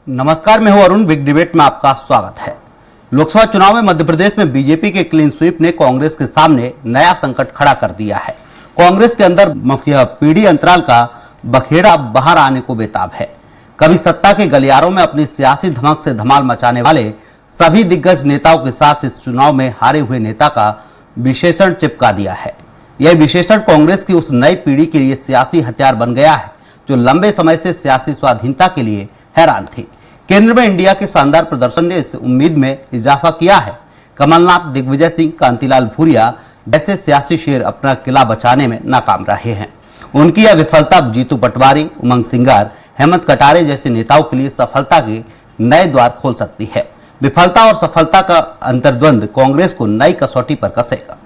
नमस्कार, मैं हूं अरुण। बिग डिबेट में आपका स्वागत है। लोकसभा चुनाव में मध्य प्रदेश में बीजेपी के क्लीन स्वीप ने कांग्रेस के सामने नया संकट खड़ा कर दिया है। कांग्रेस के अंदर पीढ़ी अंतराल का बखेड़ा बाहर आने को बेताब है। कभी सत्ता के गलियारों में अपनी सियासी धमक से धमाल मचाने वाले सभी दिग्गज नेताओं के साथ इस चुनाव में हारे हुए नेता का विशेषण चिपका दिया है। यह विशेषण कांग्रेस की उस नई पीढ़ी के लिए सियासी हथियार बन गया है जो लंबे समय से सियासी स्वाधीनता के लिए हैरान थी। केंद्र में इंडिया के शानदार प्रदर्शन ने इस उम्मीद में इजाफा किया है। कमलनाथ, दिग्विजय सिंह, कांतिलाल भूरिया जैसे सियासी शेर अपना किला बचाने में नाकाम रहे हैं। उनकी यह विफलता जीतू पटवारी, उमंग सिंगार, हेमंत कटारे जैसे नेताओं के लिए सफलता के नए द्वार खोल सकती है। विफलता और सफलता का अंतर्द्वंद कांग्रेस को नई कसौटी पर कसेगा।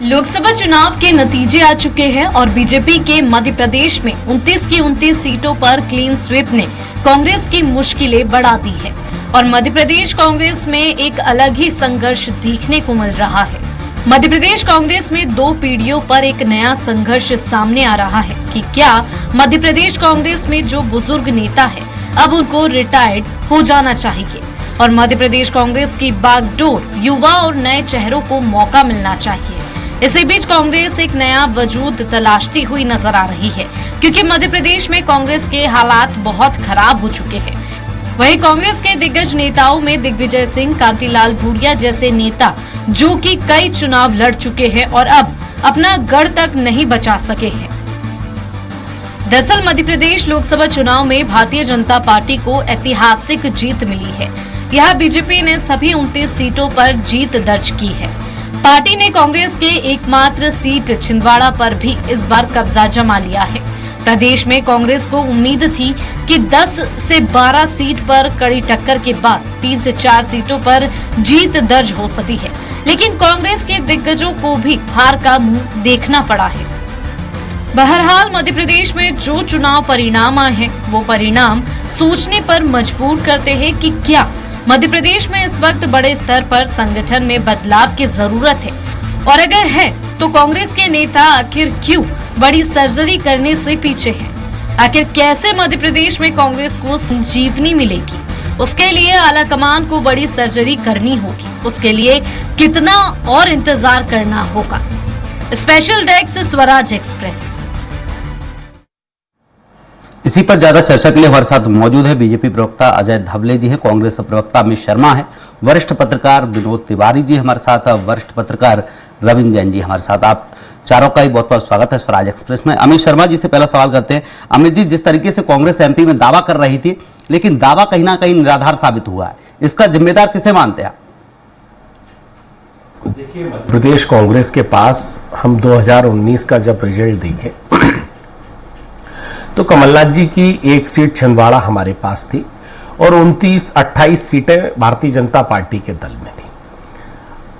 लोकसभा चुनाव के नतीजे आ चुके हैं और बीजेपी के मध्य प्रदेश में 29 की 29 सीटों पर क्लीन स्वीप ने कांग्रेस की मुश्किलें बढ़ा दी है और मध्य प्रदेश कांग्रेस में एक अलग ही संघर्ष देखने को मिल रहा है। मध्य प्रदेश कांग्रेस में दो पीढ़ियों पर एक नया संघर्ष सामने आ रहा है कि क्या मध्य प्रदेश कांग्रेस में जो बुजुर्ग नेता है अब उनको रिटायर्ड हो जाना चाहिए और मध्य प्रदेश कांग्रेस की बागडोर युवा और नए चेहरों को मौका मिलना चाहिए। इसी बीच कांग्रेस एक नया वजूद तलाशती हुई नजर आ रही है क्योंकि मध्य प्रदेश में कांग्रेस के हालात बहुत खराब हो चुके हैं। वहीं कांग्रेस के दिग्गज नेताओं में दिग्विजय सिंह, कांतिलाल भूरिया जैसे नेता जो कि कई चुनाव लड़ चुके हैं और अब अपना गढ़ तक नहीं बचा सके हैं। दरअसल मध्य प्रदेश लोकसभा चुनाव में भारतीय जनता पार्टी को ऐतिहासिक जीत मिली है। यह बीजेपी ने सभी 29 सीटों पर जीत दर्ज की है। पार्टी ने कांग्रेस के एकमात्र सीट छिंदवाड़ा पर भी इस बार कब्जा जमा लिया है। प्रदेश में कांग्रेस को उम्मीद थी कि 10 से 12 सीट पर कड़ी टक्कर के बाद 3 से 4 सीटों पर जीत दर्ज हो सकती है, लेकिन कांग्रेस के दिग्गजों को भी हार का मुंह देखना पड़ा है। बहरहाल मध्य प्रदेश में जो चुनाव परिणाम आए हैं वो परिणाम सोचने पर मजबूर करते हैं कि क्या मध्य प्रदेश में इस वक्त बड़े स्तर पर संगठन में बदलाव की जरूरत है और अगर है तो कांग्रेस के नेता आखिर क्यों बड़ी सर्जरी करने से पीछे हैं। आखिर कैसे मध्य प्रदेश में कांग्रेस को संजीवनी मिलेगी, उसके लिए आला कमान को बड़ी सर्जरी करनी होगी। उसके लिए कितना और इंतजार करना होगा। Special desk Swaraj express. इसी पर ज्यादा चर्चा के लिए हमारे साथ मौजूद है बीजेपी प्रवक्ता अजय धवले जी हैं, कांग्रेस प्रवक्ता अमित शर्मा है, वरिष्ठ पत्रकार विनोद तिवारी जी हमारे साथ, वरिष्ठ पत्रकार रविंद्र जैन जी हमारे साथ। आप चारों का ही बहुत बहुत स्वागत है स्वराज एक्सप्रेस में। अमित शर्मा जी से पहला सवाल करते हैं। अमित जी, जिस तरीके से कांग्रेस एमपी में दावा कर रही थी लेकिन दावा कहीं ना कहीं निराधार साबित हुआ है, इसका जिम्मेदार किसे मानते हैं? देखिए, मध्य प्रदेश कांग्रेस के पास हम 2019 का जब रिजल्ट देखें तो कमलनाथ जी की एक सीट छिंदवाड़ा हमारे पास थी और 28 सीटें भारतीय जनता पार्टी के दल में थी।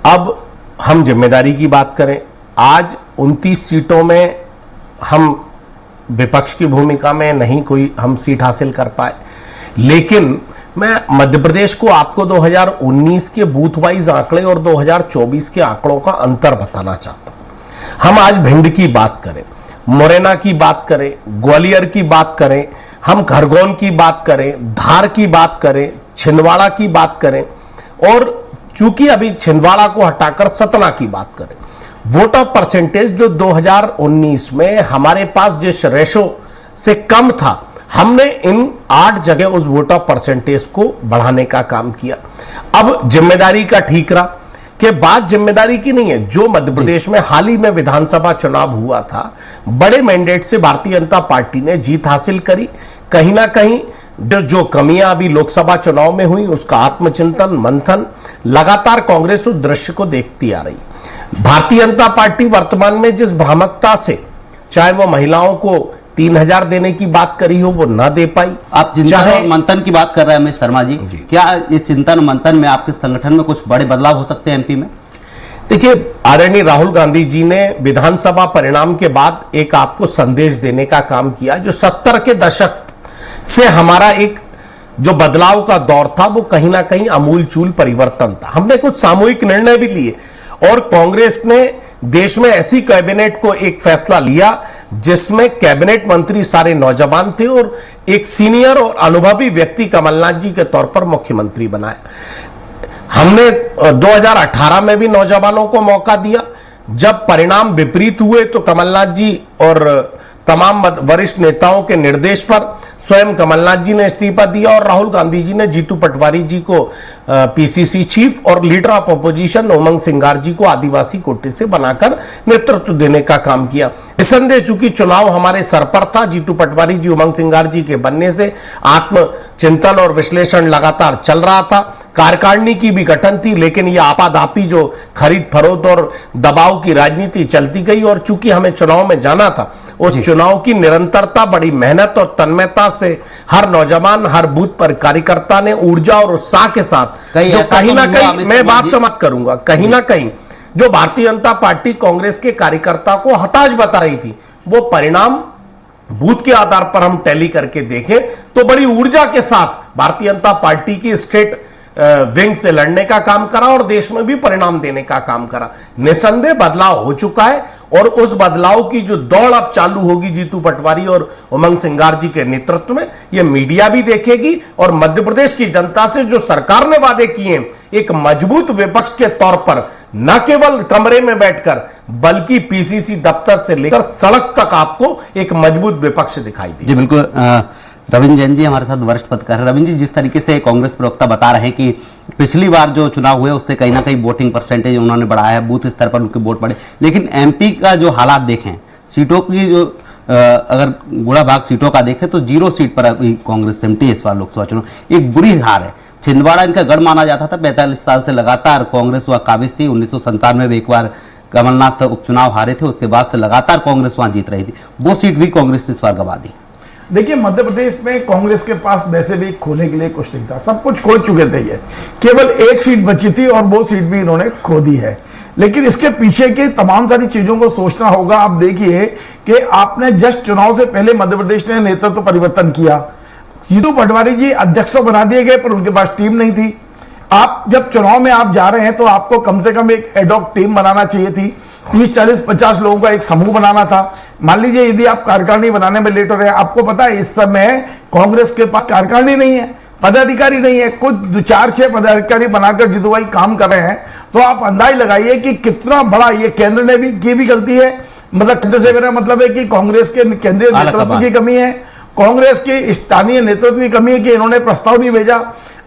अब हम जिम्मेदारी की बात करें, आज 29 सीटों में हम विपक्ष की भूमिका में नहीं कोई हम सीट हासिल कर पाए, लेकिन मैं मध्य प्रदेश को आपको 2019 के बूथ वाइज आंकड़े और 2024 के आंकड़ों का अंतर बताना चाहता हूं। हम आज भिंड की बात करें, मुरैना की बात करें, ग्वालियर की बात करें, हम खरगोन की बात करें, धार की बात करें, छिंदवाड़ा की बात करें और चूंकि अभी छिंदवाड़ा को हटाकर सतना की बात करें, वोट ऑफ परसेंटेज जो 2019 में हमारे पास जिस रेशो से कम था, हमने इन 8 जगह उस वोट ऑफ परसेंटेज को बढ़ाने का काम किया। अब जिम्मेदारी का ठीकरा के बात जिम्मेदारी की नहीं है। जो मध्य प्रदेश में हाल ही में विधानसभा चुनाव हुआ था, बड़े मैंडेट से भारतीय जनता पार्टी ने जीत हासिल करी। कहीं ना कहीं जो कमियां अभी लोकसभा चुनाव में हुई उसका आत्मचिंतन मंथन लगातार कांग्रेस उस दृश्य को देखती आ रही। भारतीय जनता पार्टी वर्तमान में जिस भ्रामकता से चाहे वो महिलाओं को 3000 देने की बात करी हो वो ना दे पाई। आप चिंतन और मंथन की बात कर रहे हैं अमित शर्मा जी, क्या इस चिंतन मंथन में आपके संगठन में कुछ बड़े बदलाव हो सकते हैं एमपी में? देखिए, आदरणीय राहुल गांधी जी ने विधानसभा परिणाम के बाद एक आपको संदेश देने का काम किया। जो 70 के दशक से हमारा एक जो बदलाव का दौर था वो कहीं ना कहीं अमूलचूल परिवर्तन था। हमने कुछ सामूहिक निर्णय भी लिए और कांग्रेस ने देश में ऐसी कैबिनेट को एक फैसला लिया जिसमें कैबिनेट मंत्री सारे नौजवान थे और एक सीनियर और अनुभवी व्यक्ति कमलनाथ जी के तौर पर मुख्यमंत्री बनाया। हमने 2018 में भी नौजवानों को मौका दिया। जब परिणाम विपरीत हुए तो कमलनाथ जी और तमाम वरिष्ठ नेताओं के निर्देश पर स्वयं कमलनाथ जी ने इस्तीफा दिया और राहुल गांधी जी ने जीतू पटवारी जी को पीसीसी चीफ और लीडर ऑफ अपोजिशन उमंग सिंगार जी को आदिवासी कोटे से बनाकर नेतृत्व देने का काम किया। निसंदेह चूंकि चुनाव हमारे सर पर था, जीतू पटवारी जी उमंग सिंगार जी के बनने से आत्मचिंतन और विश्लेषण लगातार चल रहा था। कार्यकारिणी की भी गठन थी, लेकिन यह आपाधापी जो खरीद फरोख्त और दबाव की राजनीति चलती गई और चूंकि हमें चुनाव में जाना था, उस चुनाव की निरंतरता, बड़ी मेहनत और तन्मयता से हर नौजवान, हर बूथ पर कार्यकर्ता ने ऊर्जा और उत्साह के साथ जो कहीं ना कहीं, मैं बात समाप्त करूंगा, कहीं ना कहीं जो भारतीय जनता पार्टी कांग्रेस के कार्यकर्ता को हताश बता रही थी, वो परिणाम बूथ के आधार पर हम टैली करके देखें तो बड़ी ऊर्जा के साथ भारतीय जनता पार्टी की स्टेट विंग से लड़ने का काम करा और देश में भी परिणाम देने का काम करा। निसंदेह बदलाव हो चुका है और उस बदलाव की जो दौड़ अब चालू होगी जीतू पटवारी और उमंग सिंगार जी के नेतृत्व में, यह मीडिया भी देखेगी और मध्य प्रदेश की जनता से जो सरकार ने वादे किए एक मजबूत विपक्ष के तौर पर, न केवल कमरे में बैठकर बल्कि पीसीसी दफ्तर से लेकर सड़क तक आपको एक मजबूत विपक्ष दिखाई दे। जी बिल्कुल। रविंद्र जैन जी हमारे साथ वरिष्ठ पत्रकार हैं। रविंद्र जी, जिस तरीके से कांग्रेस प्रवक्ता बता रहे हैं कि पिछली बार जो चुनाव हुए उससे कहीं ना कहीं वोटिंग परसेंटेज उन्होंने बढ़ाया है, बूथ स्तर पर उनके वोट बढ़े, लेकिन एमपी का जो हालात देखें, सीटों की जो अगर गुणा भाग सीटों का देखें तो 0 सीट पर अभी कांग्रेस सिमटी है इस बार लोकसभा चुनाव। एक बुरी हार है। छिंदवाड़ा इनका गढ़ माना जाता था, 45 साल से लगातार कांग्रेस वह काबिज थी। 1997 में एक बार कमलनाथ उपचुनाव हारे थे, उसके बाद से लगातार कांग्रेस वहां जीत रही थी। वो सीट भी कांग्रेस ने इस बार गंवा दी। देखिए, मध्य प्रदेश में कांग्रेस के पास वैसे भी खोने के लिए कुछ नहीं था, सब कुछ खो चुके थे। ये केवल एक सीट बची थी और वो सीट भी इन्होंने खो दी है। लेकिन इसके पीछे की तमाम सारी चीजों को सोचना होगा। आप देखिए कि आपने जस्ट चुनाव से पहले मध्य प्रदेश ने नेतृत्व परिवर्तन किया। जीतू पटवारी जी अध्यक्ष तो बना दिए गए पर उनके पास टीम नहीं थी। आप जब चुनाव में आप जा रहे हैं तो आपको कम से कम एक एडॉक टीम बनाना चाहिए थी। 30, 40, 50 लोगों का एक समूह बनाना था। मान लीजिए यदि आप कार्यकारिणी बनाने में लेट हो रहे हैं, आपको पता है इस समय कांग्रेस के पास कार्यकारिणी नहीं है, पदाधिकारी नहीं है, कुछ 4-6 पदाधिकारी बनाकर जीतू भाई काम कर रहे हैं। तो आप अंदाज लगाइए कि कितना बड़ा ये केंद्र ने भी की भी गलती है। मतलब केंद्र से मेरा मतलब है कि कांग्रेस के केंद्रीय नेतृत्व की कमी है, कांग्रेस के स्थानीय नेतृत्व की कमी है कि इन्होंने प्रस्ताव नहीं भेजा।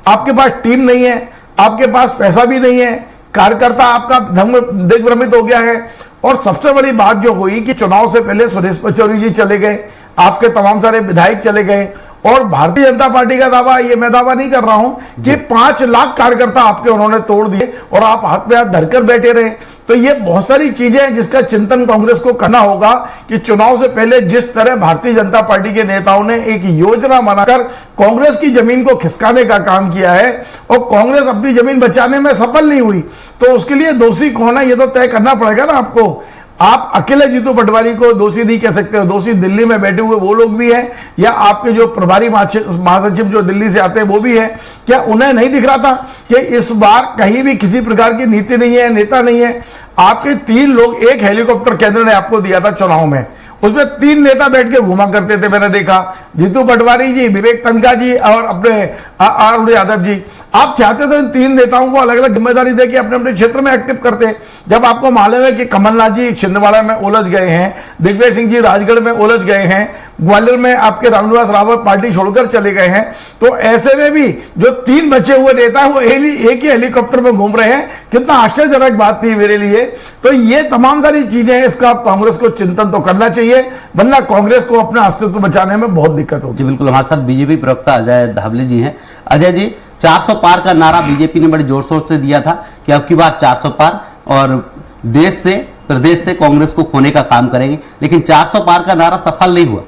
आपके पास टीम नहीं है, आपके पास पैसा भी नहीं है, कार्यकर्ता आपका दिग्भ्रमित हो गया है। और सबसे बड़ी बात जो हुई कि चुनाव से पहले सुरेश पचौरी जी चले गए, आपके तमाम सारे विधायक चले गए और भारतीय जनता पार्टी का दावा, ये मैं दावा नहीं कर रहा हूं कि 5 लाख कार्यकर्ता आपके उन्होंने तोड़ दिए और आप हाथ पे हाथ धरकर बैठे रहे। तो ये बहुत सारी चीजें हैं जिसका चिंतन कांग्रेस को करना होगा कि चुनाव से पहले जिस तरह भारतीय जनता पार्टी के नेताओं ने एक योजना बनाकर कांग्रेस की जमीन को खिसकाने का काम किया है और कांग्रेस अपनी जमीन बचाने में सफल नहीं हुई, तो उसके लिए दोषी कौन है ये तो तय करना पड़ेगा ना आपको। आप अकेले जीतू पटवारी को दोषी नहीं कह सकते हो, दोषी दिल्ली में बैठे हुए वो लोग भी हैं या आपके जो प्रभारी महासचिव जो दिल्ली से आते हैं वो भी है। क्या उन्हें नहीं दिख रहा था कि इस बार कहीं भी किसी प्रकार की नीति नहीं है, नेता नहीं है? आपके 3 लोग, एक हेलीकॉप्टर केंद्र ने आपको दिया था चुनाव में, उसमें 3 नेता बैठ के घुमा करते थे। मैंने देखा जीतू पटवारी जी, विवेक तनखा जी और अपने अरुण यादव जी। आप चाहते थे इन 3 नेताओं को अलग अलग जिम्मेदारी देके अपने अपने क्षेत्र में एक्टिव करते। जब आपको मालूम है कि कमलनाथ जी छिंदवाड़ा में उलझ गए हैं, दिग्विजय सिंह जी राजगढ़ में उलझ गए हैं, ग्वालियर में आपके रामनिवास रावत पार्टी छोड़कर चले गए हैं, तो ऐसे में भी जो 3 बचे हुए नेता वो एक ही हेलीकॉप्टर में घूम रहे हैं। कितना आश्चर्यजनक बात थी मेरे लिए। तो ये तमाम सारी चीजें हैं, इसका कांग्रेस को चिंतन तो करना चाहिए, वरना कांग्रेस को अपना अस्तित्व बचाने में बहुत दिक्कत होगी। बिल्कुल। हमारे साथ बीजेपी प्रवक्ता अजय धावले जी हैं। अजय जी, 400 पार का नारा बीजेपी ने बड़े जोर शोर से दिया था कि अब की बार 400 पार और देश से प्रदेश से कांग्रेस को खोने का काम करेंगे, लेकिन 400 पार का नारा सफल नहीं हुआ।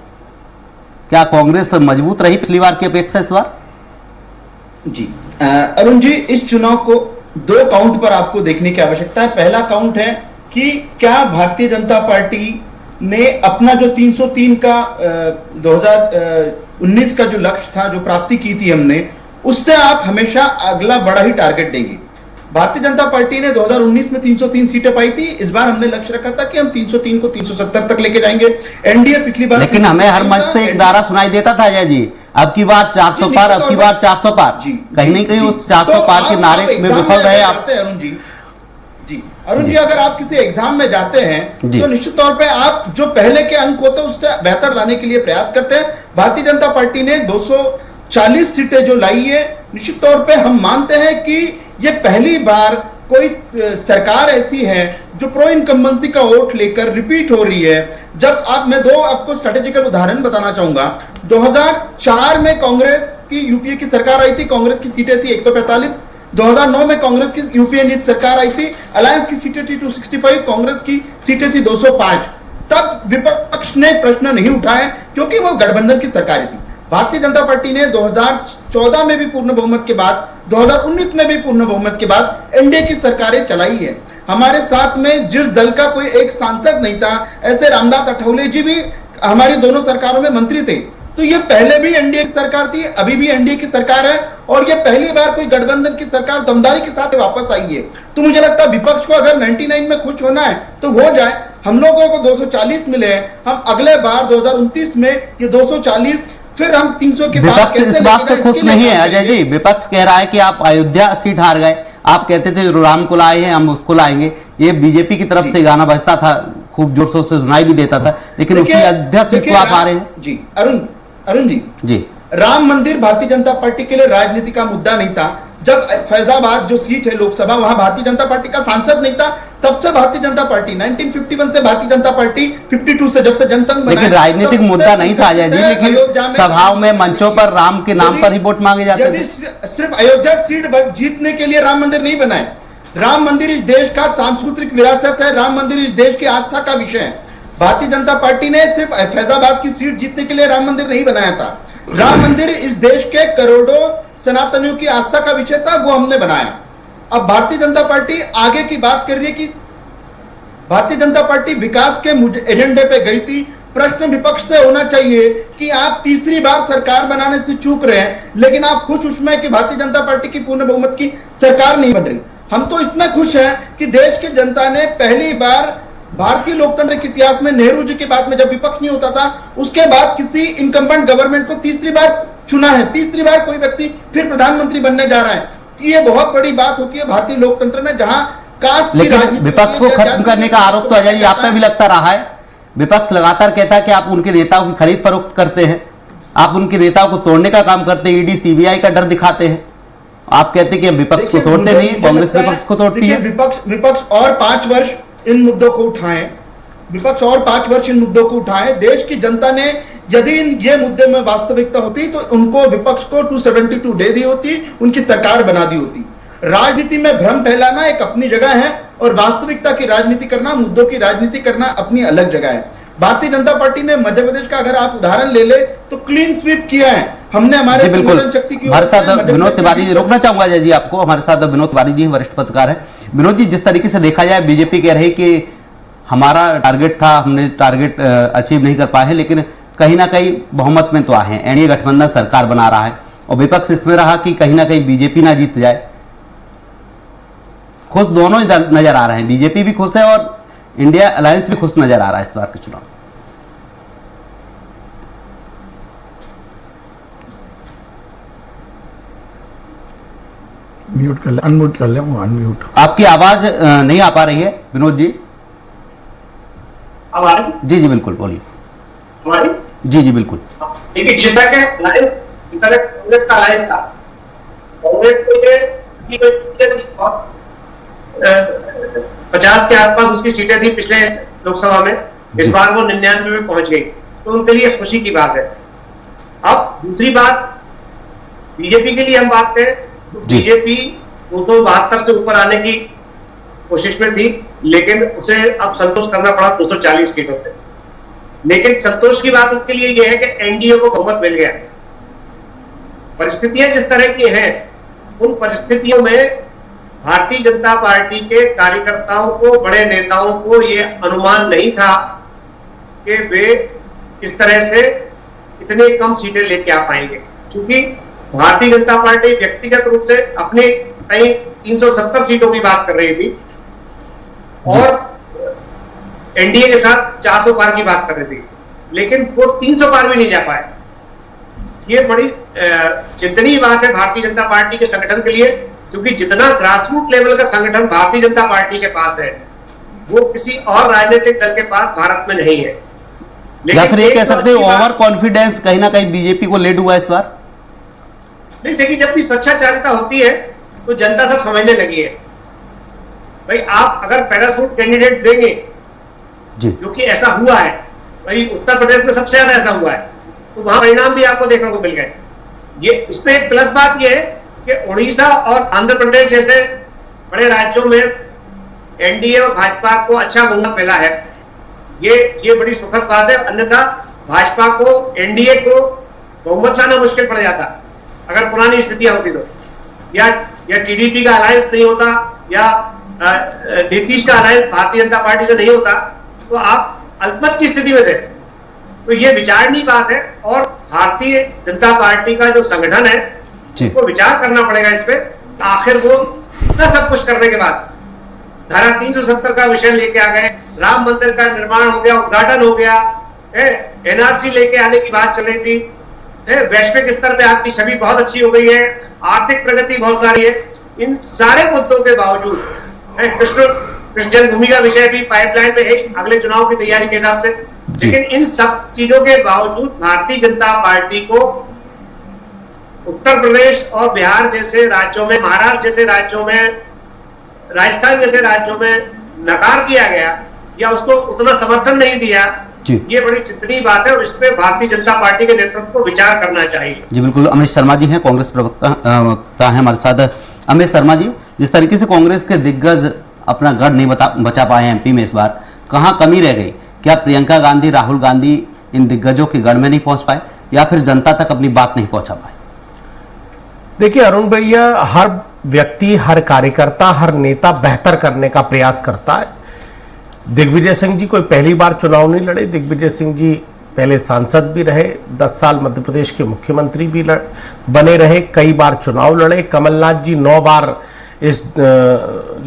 क्या कांग्रेस मजबूत रही पिछली बार की अपेक्षा इस बार? जी अरुण जी, इस चुनाव को 2 काउंट पर आपको देखने की आवश्यकता है। पहला काउंट है कि क्या भारतीय जनता पार्टी ने अपना जो 303 का 2019 का जो लक्ष्य था, जो प्राप्ति की थी हमने, उससे आप हमेशा अगला बड़ा ही टारगेट देंगे। भारतीय जनता पार्टी ने 2019 में 303 सीटें पाई थी। इस बार हमने लक्ष्य रखा था कि हम 303 को 370 तक लेके जाएंगे। एनडीए पिछली बार, लेकिन हमें हर मंच से एक नारा सुनाई देता था अजय जी, अब की बार 400 पार, अब की बार 400 पार। कहीं ना कहीं उस 400 पार के नारे में विफल रहे आप। अरुण जी, अगर आप किसी एग्जाम में जाते हैं तो निश्चित तौर पे आप जो पहले के अंक होते हैं उससे बेहतर लाने के लिए प्रयास करते हैं। भारतीय जनता पार्टी ने 240 सीटें जो लाई है, निश्चित तौर पे हम मानते हैं कि ये पहली बार कोई सरकार ऐसी है जो प्रो इनकम्बेंसी का वोट लेकर रिपीट हो रही है। जब मैं आपको स्ट्रेटेजिकल उदाहरण बताना चाहूंगा। 2004 में कांग्रेस की यूपीए की सरकार आई थी, कांग्रेस की सीटें थी 145। 2009 में कांग्रेस की यूपीए नीति सरकार आई थी, अलायंस की सीटें थी 265, कांग्रेस की सीटें थी 205। तब विपक्ष ने प्रश्न नहीं उठाए क्योंकि वो गठबंधन की सरकार थी। भारतीय जनता पार्टी ने 2014 में भी पूर्ण बहुमत के बाद, 2019 में भी पूर्ण बहुमत के बाद एनडीए की सरकारें चलाई है। हमारे साथ में जिस दल का कोई एक सांसद नहीं था, ऐसे रामदास अठावले जी भी हमारी दोनों सरकारों में मंत्री थे। तो ये पहले भी एनडीए की सरकार थी, अभी भी एनडीए की सरकार है, और ये पहली बार कोई गठबंधन की सरकार दमदारी के साथ वापस आई है। तो मुझे लगता है विपक्ष को अगर 99 में खुश होना है तो हो जाए। हम लोगों को 240 मिले हैं, हम अगले बार 2029 में ये 240, फिर हम 300 के बाद विपक्ष इस बात से खुश नहीं है अजय जी। विपक्ष कह रहा है कि आप अयोध्या सीट हार गए, आप कहते थे राम को लाए हैं, हम उसको लाएंगे। ये बीजेपी की तरफ से गाना बजता था, खूब जोर शोर से सुनाई भी देता था, लेकिन उसकी अयोध्या सीट को आप आ रहे हैं। जी अरुण जी, राम मंदिर भारतीय जनता पार्टी के लिए राजनीति का मुद्दा नहीं था। जब फैजाबाद जो सीट है लोकसभा, वहां भारतीय जनता पार्टी का सांसद नहीं था, तब से भारतीय जनता पार्टी 1951 से भारतीय जनता पार्टी 52 से जब से जनसंघ बना, लेकिन राजनीतिक मुद्दा नहीं था अजय जी। लेकिन सभाओं में, मंचों पर राम के नाम पर ही वोट मांगे जाते थे। सिर्फ अयोध्या सीट जीतने के लिए राम मंदिर नहीं बनाए। राम मंदिर इस देश का सांस्कृतिक विरासत है, राम मंदिर इस देश की आस्था का विषय है। भारतीय जनता पार्टी ने सिर्फ फैजाबाद की सीट जीतने के लिए राम मंदिर नहीं बनाया था। राम मंदिर इस देश के करोड़ों सनातनियों की आस्था का विषय था, वो हमने बनाया। अब भारतीय जनता पार्टी आगे की बात कर रही है कि भारतीय जनता पार्टी विकास के एजेंडे पे गई थी। प्रश्न विपक्ष से होना चाहिए कि आप तीसरी बार सरकार बनाने से चूक रहे हैं, लेकिन आप खुश उसमें कि भारतीय जनता पार्टी की पूर्ण बहुमत की सरकार नहीं बन रही। हम तो इतना खुश हैं कि देश की जनता ने पहली बार भारतीय लोकतंत्र के इतिहास में, नेहरू जी के बाद में जब विपक्ष नहीं होता था, उसके बाद किसी इनकम्बेंट गवर्नमेंट को तीसरी बार चुना है। तीसरी बार कोई व्यक्ति फिर प्रधानमंत्री बनने जा रहा है। ये बहुत बड़ी बात होती है भारतीय लोकतंत्र में, जहां कास्ट की राजनीति। विपक्ष को खत्म करने का आरोप तो अजय जी आप पे भी लगता रहा है। विपक्ष लगातार कहता है कि आप उनके नेताओं की खरीद फरोख्त करते हैं, आप उनके नेताओं को तोड़ने का काम करते हैं, ईडी सीबीआई का डर दिखाते हैं। आप कहते हैं कि हम विपक्ष को तोड़ते नहीं, कांग्रेस विपक्ष को तोड़ती है। विपक्ष और 5 वर्ष इन मुद्दों को उठाएं, विपक्ष और 5 वर्ष इन मुद्दों को उठाएं। देश की जनता ने यदि ये मुद्दे में वास्तविकता होती तो उनको, विपक्ष को 272 दे दी होती, उनकी सरकार बना दी होती। राजनीति में भ्रम फैलाना एक अपनी जगह है और वास्तविकता की राजनीति करना, मुद्दों की राजनीति करना अपनी अलग जगह है। भारतीय जनता पार्टी ने मध्य प्रदेश का अगर आप उदाहरण ले ले तो क्लीन स्वीप किया है हमने। हमारे शक्ति की हमारे साथ विनोद तिवारी जी, रोकना चाहूंगा अजय जी आपको। हमारे साथ विनोद तिवारी जी वरिष्ठ पत्रकार है। विनोद जी, जिस तरीके से देखा जाए, बीजेपी कह रही कि हमारा टारगेट था, हमने टारगेट अचीव नहीं कर पाए हैं, लेकिन कहीं ना कहीं बहुमत में तो आए हैं, एनडीए गठबंधन सरकार बना रहा है, और विपक्ष इसमें रहा कि कहीं ना कहीं बीजेपी ना जीत जाए। खुश दोनों ही नजर आ रहे हैं, बीजेपी भी खुश है और इंडिया अलायंस भी खुश नजर आ रहा है इस बार के चुनाव। म्यूट कर ले, अनम्यूट कर ले, अनम्यूट। आपकी आवाज नहीं आ पा रही है विनोद जी। अब आ रही? जी बिल्कुल, बोलिए। हमारी जी बिल्कुल। देखिए, जिस तरह के अलायंस, कांग्रेस का अलायंस था, कांग्रेस को ये 50 के आसपास उसकी सीटें थी पिछले लोकसभा में, इस बार वो 99 में पहुंच गई, तो उनके लिए खुशी की बात है। अब दूसरी बात, बीजेपी के लिए हम बात करें तो बीजेपी 272 से ऊपर आने की कोशिश में थी, लेकिन उसे अब संतोष करना पड़ा 240 सीटों से। लेकिन संतोष की बात उनके लिए यह है कि एनडीए को बहुमत मिल गया। परिस्थितियां जिस तरह की हैं, उन परिस्थितियों में भारतीय जनता पार्टी के कार्यकर्ताओं को, बड़े नेताओं को यह अनुमान नहीं था कि वे इस तरह से इतने कम सीटें लेके आ पाएंगे, क्योंकि भारतीय जनता पार्टी व्यक्तिगत रूप से अपने कई 370 सीटों की बात कर रही थी और एनडीए के साथ 400 पार की बात कर रही थी, लेकिन वो 300 पार भी नहीं जा पाए। ये बड़ी चिंतनीय बात है भारतीय जनता पार्टी के संगठन के लिए, क्योंकि जितना ग्रासरूट लेवल का संगठन भारतीय जनता पार्टी के पास है, वो किसी और राजनीतिक दल के पास भारत में नहीं है। या फिर ये कह सकते हैं ओवर कॉन्फिडेंस कहीं ना कहीं बीजेपी को लेड हुआ इस बार? नहीं, देखिए, जब भी स्वच्छाचारिता होती है तो जनता सब समझने लगी है। भाई, आप अगर पैराशूट कैंडिडेट देंगे जी, जो कि ऐसा हुआ है, भाई उत्तर प्रदेश में सबसे ज्यादा ऐसा हुआ है, तो वहां परिणाम भी आपको देखने को मिल गए। ये इसमें एक प्लस बात यह है कि उड़ीसा और आंध्र प्रदेश जैसे बड़े राज्यों में एनडीए और भाजपा को अच्छा बहुमत मिला है। ये बड़ी सुखद बात है, अन्यथा भाजपा को, एनडीए को बहुमत लाना मुश्किल पड़ जाता अगर पुरानी स्थितियां होती तो, या टीडीपी का अलायंस नहीं होता, या नीतीश का अलायंस भारतीय जनता पार्टी से नहीं होता, तो आप अल्पमत की स्थिति में थे। तो ये विचारणीय बात है, और भारतीय जनता पार्टी का जो संगठन है उसको विचार करना पड़ेगा इस पे। आखिर वो इतना सब कुछ करने के बाद धारा 370 का विषय लेके आ गए, राम मंदिर का निर्माण हो गया, उद्घाटन हो गया, एनआरसी लेके आने की बात चल रही थी, वैश्विक स्तर पे आपकी छवि बहुत अच्छी हो गई है, आर्थिक प्रगति बहुत सारी है। इन सारे मुद्दों के बावजूद कृष्ण जन्मभूमि का विषय भी पाइपलाइन में है अगले चुनाव की तैयारी के हिसाब से, लेकिन इन सब चीजों के बावजूद भारतीय जनता पार्टी को उत्तर प्रदेश और बिहार जैसे राज्यों में, महाराष्ट्र जैसे राज्यों में, राजस्थान जैसे राज्यों में नकार दिया गया या उसको उतना समर्थन नहीं दिया। ये बड़ी चिंतनीय बात है, और इस पे भारतीय जनता पार्टी के नेतृत्व को विचार करना चाहिए। जी बिल्कुल। अमित शर्मा जी हैं, कांग्रेस प्रवक्ता हैं हमारे साथ। अमित शर्मा जी, जिस तरीके से कांग्रेस के दिग्गज अपना गढ़ नहीं बचा पाए एमपी में, इस बार कहां कमी रह गई? क्या प्रियंका गांधी, राहुल गांधी इन दिग्गजों के गढ़ में नहीं पहुंच पाए, या फिर जनता तक अपनी बात नहीं पहुंचा पाए? देखिए अरुण भैया, हर व्यक्ति, हर कार्यकर्ता, हर नेता बेहतर करने का प्रयास करता है। दिग्विजय सिंह जी कोई पहली बार चुनाव नहीं लड़े। दिग्विजय सिंह जी पहले सांसद भी रहे, 10 साल मध्य प्रदेश के मुख्यमंत्री भी बने रहे, कई बार चुनाव लड़े। कमलनाथ जी 9 बार इस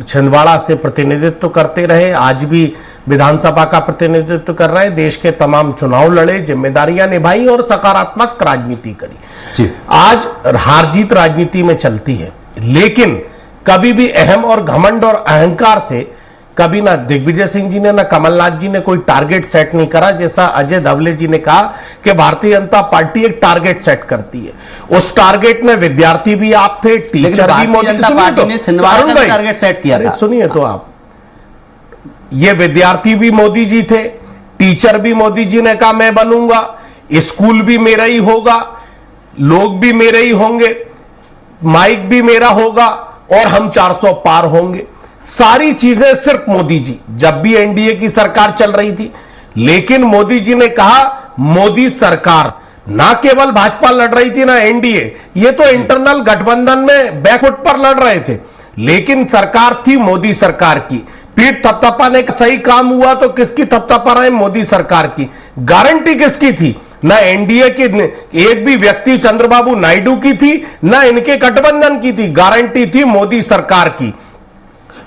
छिंदवाड़ा से प्रतिनिधित्व करते रहे, आज भी विधानसभा का प्रतिनिधित्व कर रहे हैं, देश के तमाम चुनाव लड़े, जिम्मेदारियां निभाई और सकारात्मक राजनीति करी। आज हार जीत राजनीति में चलती है, लेकिन कभी भी अहम और घमंड और अहंकार से कभी ना दिग्विजय सिंह जी ने, ना कमलनाथ जी ने कोई टारगेट सेट नहीं करा। जैसा अजय धवले जी ने कहा कि भारतीय जनता पार्टी एक टारगेट सेट करती है, उस टारगेट में विद्यार्थी भी आप थे, टीचर भी। मोदी टारगेट सेट किया था। सुनिए तो आप, ये विद्यार्थी भी मोदी जी थे, टीचर भी मोदी जी ने कहा मैं बनूंगा, स्कूल भी मेरा ही होगा, लोग भी मेरे ही होंगे, माइक भी मेरा होगा, और हम 400 पार होंगे। सारी चीजें सिर्फ मोदी जी, जब भी एनडीए की सरकार चल रही थी। लेकिन मोदी जी ने कहा, मोदी सरकार, ना केवल भाजपा लड़ रही थी ना एनडीए, ये तो इंटरनल गठबंधन में बैकफुट पर लड़ रहे थे, लेकिन सरकार थी मोदी सरकार की। पीठ थपथपाने का सही काम हुआ तो किसकी थपथपा रहे? मोदी सरकार की। गारंटी किसकी थी? ना एनडीए की एक भी व्यक्ति चंद्रबाबू नायडू की थी, ना इनके गठबंधन की थी, गारंटी थी मोदी सरकार की।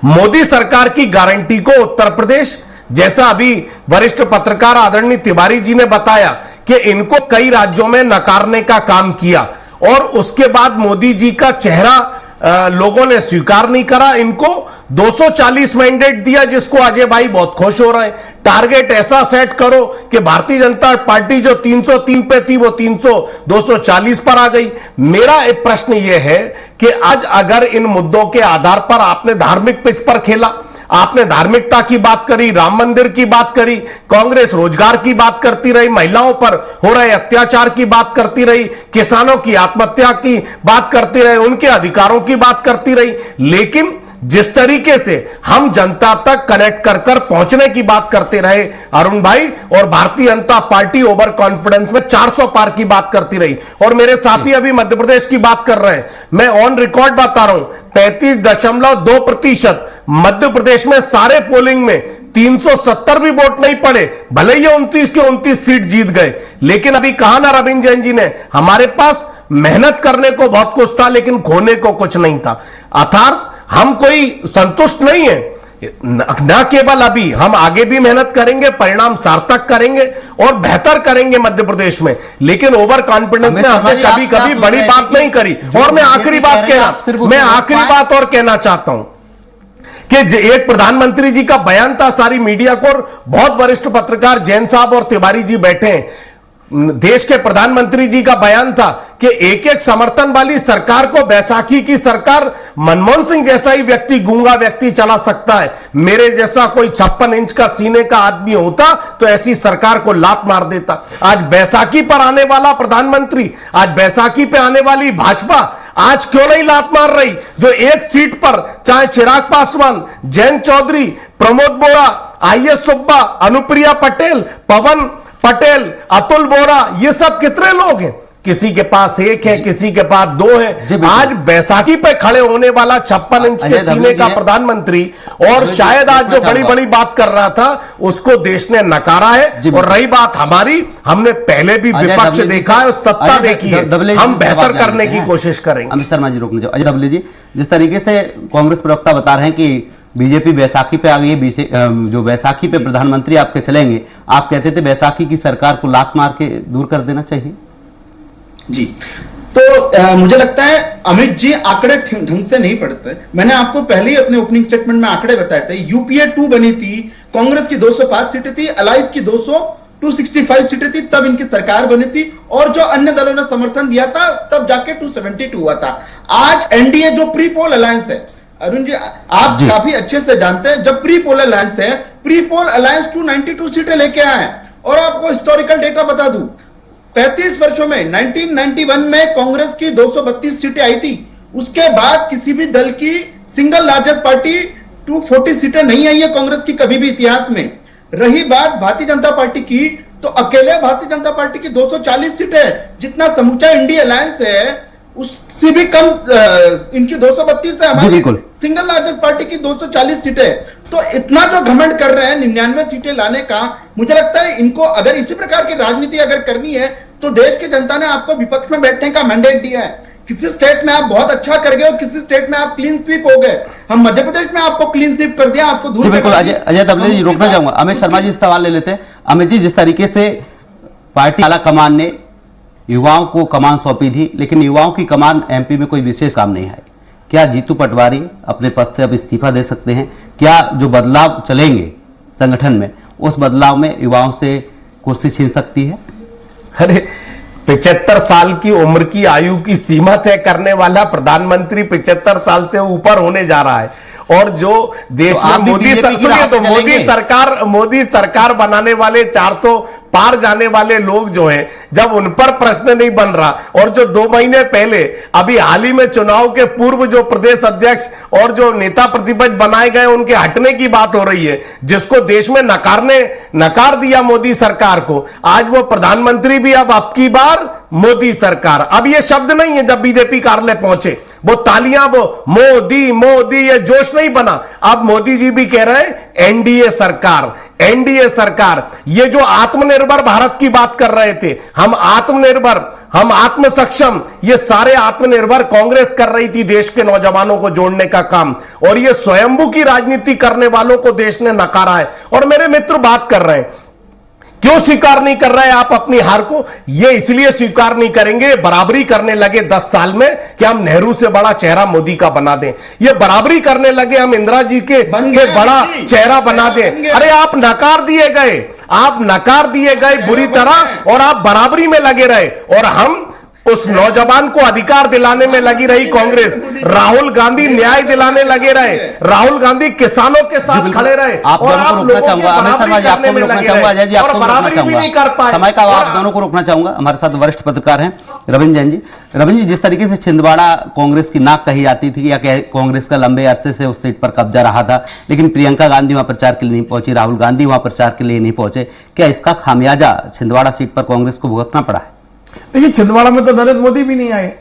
मोदी सरकार की गारंटी को उत्तर प्रदेश, जैसा अभी वरिष्ठ पत्रकार आदरणीय तिवारी जी ने बताया कि इनको कई राज्यों में नकारने का काम किया, और उसके बाद मोदी जी का चेहरा लोगों ने स्वीकार नहीं करा। इनको 240 मैंडेट दिया, जिसको अजय भाई बहुत खुश हो रहे हैं। टारगेट ऐसा सेट करो कि भारतीय जनता पार्टी जो 303 पे थी वो 240 पर आ गई। मेरा एक प्रश्न यह है कि आज अगर इन मुद्दों के आधार पर आपने धार्मिक पिच पर खेला, आपने धार्मिकता की बात करी, राम मंदिर की बात करी, कांग्रेस रोजगार की बात करती रही, महिलाओं पर हो रहे अत्याचार की बात करती रही, किसानों की आत्महत्या की बात करती रही, उनके अधिकारों की बात करती रही, लेकिन जिस तरीके से हम जनता तक कनेक्ट कर कर पहुंचने की बात करते रहे अरुण भाई, और Bharatiya Janata party over confidence में 400 पार की बात करती रही, और मेरे साथी अभी मध्य प्रदेश की बात कर रहे हैं, मैं ऑन रिकॉर्ड बता रहा हूं, 35.2% मध्य प्रदेश में सारे पोलिंग में 370 भी वोट नहीं पड़े, भले ही 29 के 29 सीट जीत गए। लेकिन अभी कहा ना रविंद्र जैन जी ने, हमारे पास मेहनत करने को बहुत कुछ था लेकिन खोने को कुछ नहीं था। अर्थात हम कोई संतुष्ट नहीं है, न केवल अभी, हम आगे भी मेहनत करेंगे, परिणाम सार्थक करेंगे और बेहतर करेंगे मध्य प्रदेश में, लेकिन ओवर कॉन्फिडेंस में हमने कभी कभी बड़ी बात नहीं करी। और मैं आखिरी बात और कहना चाहता हूं कि एक प्रधानमंत्री जी का बयान था सारी मीडिया को, और बहुत वरिष्ठ पत्रकार जैन साहब और तिवारी जी बैठे हैं, देश के प्रधानमंत्री जी का बयान था कि एक एक समर्थन वाली सरकार को बैसाखी की सरकार मनमोहन सिंह जैसा ही व्यक्ति, गूंगा व्यक्ति चला सकता है। मेरे जैसा कोई 56 इंच का सीने का आदमी होता तो ऐसी सरकार को लात मार देता। आज बैसाखी पर आने वाला प्रधानमंत्री, आज बैसाखी पे आने वाली भाजपा आज क्यों नहीं लात मार रही? जो एक सीट पर चाहे चिराग पासवान, जयंत चौधरी, प्रमोद बोरा, आईएस सुब्बा, अनुप्रिया पटेल, पवन पटेल, अतुल बोरा, ये सब कितने लोग हैं? किसी के पास एक है, किसी के पास दो है। आज बैसाखी पे खड़े होने वाला 56 इंच के सीने का प्रधानमंत्री, और शायद आज जो बड़ी बड़ी बात कर रहा था उसको देश ने नकारा है। और रही बात हमारी, हमने पहले भी विपक्ष देखा है और सत्ता देखी है, हम बेहतर करने की कोशिश करेंगे। अमित शर्मा जी रोकने जाओ। अजय दबले जी, जिस तरीके से कांग्रेस प्रवक्ता बता रहे हैं कि बीजेपी बैसाखी पे आ गई है, जो बैसाखी पे प्रधानमंत्री आपके चलेंगे, आप कहते थे बैसाखी की सरकार को लात मार के दूर कर देना चाहिए। जी, तो मुझे लगता है अमित जी आंकड़े ढंग से नहीं पढ़ते। मैंने आपको पहले ही अपने ओपनिंग स्टेटमेंट में आंकड़े बताए थे। यूपीए 2 बनी थी, कांग्रेस की 205 सीटें थी, अलायंस की 265 सीटें थी, तब इनकी सरकार बनी थी, और जो अन्य दलों ने समर्थन दिया था तब जाके 272 हुआ था। आज एनडीए जो प्री पोल अलायंस है, अरुण जी आप काफी अच्छे से जानते हैं, जब प्री पोल अलायंस है, प्री पोल अलायंस 292 सीटें लेके आए हैं। और आपको हिस्टोरिकल डेटा बता दूं, 35 वर्षों में 1991 में कांग्रेस की 232 सीटें आई थी, उसके बाद किसी भी दल की सिंगल लार्जेस्ट पार्टी 240 सीटें नहीं आई है कांग्रेस की कभी भी इतिहास में। रही बात भारतीय जनता पार्टी की, तो अकेले भारतीय जनता पार्टी की 240 सीटें, जितना समूचा इंडिया अलायंस है उससे भी कम इनकी 232 है, हमारी सिंगल लार्जेस्ट पार्टी की 240 सीटें। तो इतना जो घमंड कर रहे हैं 99 सीटें लाने का, मुझे लगता है इनको अगर इसी प्रकार की राजनीति अगर करनी है तो देश की जनता ने आपको विपक्ष में बैठने का मैंडेट दिया है। किसी स्टेट में आप बहुत अच्छा कर गए और किसी स्टेट में आप क्लीन स्वीप हो गए। हम मध्य प्रदेश में आपको क्लीन स्वीप कर दिया, आपको दूर। बिल्कुल अजय दबले जी, रोकना चाहूंगा। अमित शर्मा जी सवाल ले लेते हैं। अमित जी, जिस तरीके से पार्टी आला कमान ने युवाओं को कमान सौंपी थी, लेकिन युवाओं की कमान एमपी में कोई विशेष काम नहीं है, क्या जीतू पटवारी अपने पद से अब इस्तीफा दे सकते हैं? क्या जो बदलाव चलेंगे संगठन में, उस बदलाव में युवाओं से कुर्सी छीन सकती है? अरे 75 साल की उम्र की आयु की सीमा तय करने वाला प्रधानमंत्री 75 साल से ऊपर होने जा रहा है, और जो देश में मोदी सरकार बनाने वाले 400 पार जाने वाले लोग जो हैं, जब उन पर प्रश्न नहीं बन रहा, और जो 2 महीने पहले अभी हाल ही में चुनाव के पूर्व जो प्रदेश अध्यक्ष और जो नेता प्रतिपक्ष बनाए गए उनके हटने की बात हो रही है, जिसको देश में नकार दिया मोदी सरकार को, आज वो प्रधानमंत्री भी अब की बार मोदी सरकार। अब ये शब्द नहीं है जब बीजेपी कार्यालय पहुंचे, वो तालियां, वो मोदी मोदी, ये जोश नहीं बना। अब मोदी जी भी कह रहे हैं एनडीए सरकार, एनडीए सरकार। ये जो आत्मनिर्भर भारत की बात कर रहे थे, हम आत्मनिर्भर, हम आत्मसक्षम, ये सारे आत्मनिर्भर कांग्रेस कर रही थी देश के नौजवानों को जोड़ने का काम, और ये स्वयंभू की राजनीति करने वालों को देश ने नकारा है। और मेरे मित्र बात कर रहे हैं, क्यों स्वीकार नहीं कर रहे आप अपनी हार को? ये इसलिए स्वीकार नहीं करेंगे, बराबरी करने लगे 10 साल में कि हम नेहरू से बड़ा चेहरा मोदी का बना दें। ये बराबरी करने लगे हम इंदिरा जी के से बड़ा चेहरा बना दें। अरे आप नकार दिए गए बुरी तरह, और आप बराबरी में लगे रहे, और हम उस नौजवान को अधिकार दिलाने में लगी रही कांग्रेस। राहुल गांधी न्याय दिलाने लगे रहे, राहुल गांधी किसानों के साथ खड़े रहे, आप दोनों को रोकना चाहूंगा। अमित शर्मा जी आपको भी रोकना चाहूंगा, अजय जी आपको रोकना चाहूंगा। समय का आप दोनों को रोकना चाहूंगा। हमारे साथ वरिष्ठ पत्रकार हैं रविंद्र जैन जी। रविंद्र जी, जिस तरीके से छिंदवाड़ा कांग्रेस की नाक कही जाती थी, या कांग्रेस का लंबे अरसे से उस सीट पर कब्जा रहा था, लेकिन प्रियंका गांधी वहां प्रचार के लिए नहीं पहुंची, राहुल गांधी वहां प्रचार के लिए नहीं पहुंचे, क्या इसका खामियाजा छिंदवाड़ा सीट पर कांग्रेस को भुगतना पड़ा है? देखिए, छिंदवाड़ा में तो नरेंद्र मोदी भी नहीं आए।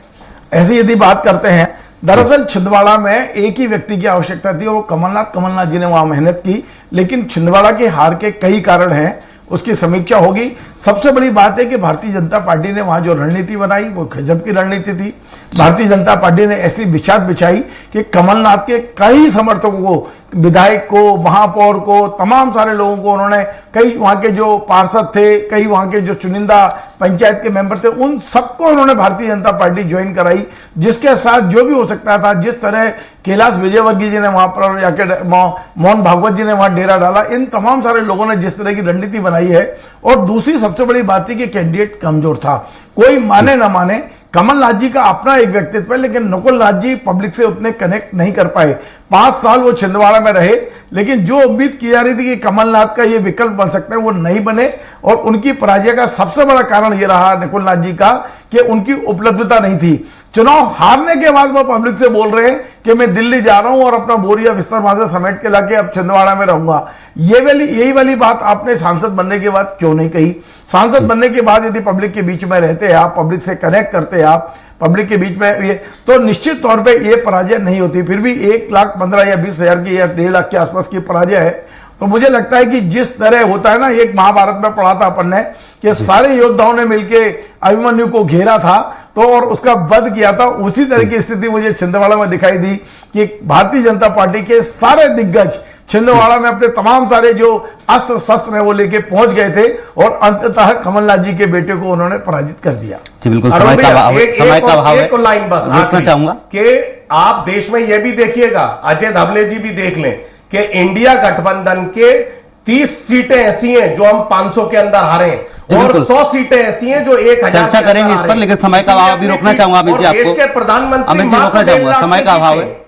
ऐसे यदि बात करते हैं, दरअसल छिंदवाड़ा में एक ही व्यक्ति की आवश्यकता थी, और वो कमलनाथ जी ने वहां मेहनत की, लेकिन छिंदवाड़ा के हार के कई कारण हैं। उसकी समीक्षा होगी। सबसे बड़ी बात है कि भारतीय जनता पार्टी ने वहां जो रणनीति बनाई वो गजब की रणनीति थी। भारतीय जनता पार्टी ने ऐसी बिछात बिछाई कि कमलनाथ के कई समर्थकों को, विधायक को, महापौर को, तमाम सारे लोगों को उन्होंने, कई वहां के जो पार्षद थे, कई वहां के जो चुनिंदा पंचायत के मेंबर थे, उन सबको उन्होंने भारतीय जनता पार्टी ज्वाइन कराई, जिसके साथ जो भी हो सकता था, जिस तरह कैलाश विजयवर्गीय जी ने वहां पर जाकर, मोहन भागवत जी ने वहां डेरा डाला, इन तमाम सारे लोगों ने जिस तरह की रणनीति बनाई है। और दूसरी सबसे बड़ी बात थी कि कैंडिडेट कमजोर था, कोई माने ना माने, कमलनाथ जी का अपना एक व्यक्तित्व है, लेकिन नकुलनाथ जी पब्लिक से उतने कनेक्ट नहीं कर पाए। 5 साल वो छिंदवाड़ा में रहे, लेकिन जो उम्मीद की जा रही थी कि कमलनाथ का ये विकल्प बन सकता है, वो नहीं बने। और उनकी पराजय का सबसे बड़ा कारण ये रहा नकुलनाथ जी का कि उनकी उपलब्धता नहीं थी। चुनाव हारने के बाद वो पब्लिक से बोल रहे हैं कि मैं दिल्ली जा रहा हूं और अपना बोरिया बिस्तर वहां से समेट के लाके अब छिंदवाड़ा में रहूंगा। यही वाली बात आपने सांसद बनने के बाद क्यों नहीं कही? सांसद बनने के बाद यदि पब्लिक के बीच में रहते आप, पब्लिक से कनेक्ट करते आप, पब्लिक के बीच में ये, तो निश्चित तौर पे ये पराजय नहीं होती। फिर भी 1,15,000 या 20,000 की या 1.5 लाख के आसपास की पराजय है। तो मुझे लगता है कि जिस तरह होता है ना, एक महाभारत में पढ़ा था अपन ने कि सारे योद्धाओं ने मिलकर अभिमन्यु को घेरा था तो और उसका वध किया था, उसी तरह की स्थिति मुझे छिंदवाड़ा में दिखाई दी कि भारतीय जनता पार्टी के सारे दिग्गज छिंदवाड़ा में अपने तमाम सारे जो अस्त्र शस्त्र है वो लेके पहुंच गए थे और अंततः कमलनाथ जी के बेटे को उन्होंने पराजित कर दिया। जी बिल्कुल, समय का अभाव है। एक लाइन बस रोकना चाहूंगा कि आप देश में यह भी देखिएगा, अजय धबले जी भी देख लें कि इंडिया गठबंधन के 30 सीटें ऐसी हैं जो हम 500 के अंदर हारे हैं और 100 सीटें ऐसी हैं जो 1000 चर्चा करेंगे इस पर, लेकिन समय का अभाव अभी रोकना चाहूंगा अमित जी आपको। देश के प्रधानमंत्री अमित जी रोकना चाहूंगा, समय का अभाव है,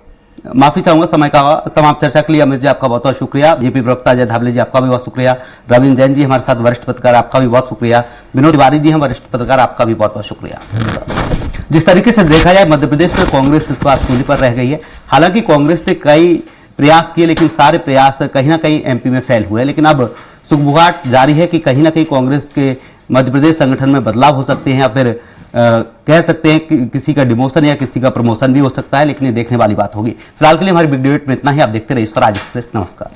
माफी चाहूंगा, समय का अभाव। तमाम चर्चा के लिए अमित जी आपका बहुत बहुत शुक्रिया। बीजेपी प्रवक्ता अजय धाबले जी आपका भी बहुत शुक्रिया। रविंद्र जैन जी हमारे साथ वरिष्ठ पत्रकार, आपका भी बहुत शुक्रिया। विनोद तिवारी जी हम वरिष्ठ पत्रकार, आपका भी बहुत बहुत शुक्रिया। जिस तरीके से देखा जाए मध्य प्रदेश में कांग्रेस इस बार सूली पर रह गई है। हालांकि कांग्रेस ने कई प्रयास किए, लेकिन सारे प्रयास कहीं ना कहीं एमपी में फेल हुए। लेकिन अब सुगबुगाहट जारी है कि कहीं ना कहीं कांग्रेस के मध्य प्रदेश संगठन में बदलाव हो सकते हैं, या फिर कह सकते हैं कि किसी का डिमोशन या किसी का प्रमोशन भी हो सकता है। लेकिन ये देखने वाली बात होगी। फिलहाल के लिए हमारी बिग डिबेट में इतना ही। आप देखते रहिए स्वराज एक्सप्रेस। नमस्कार।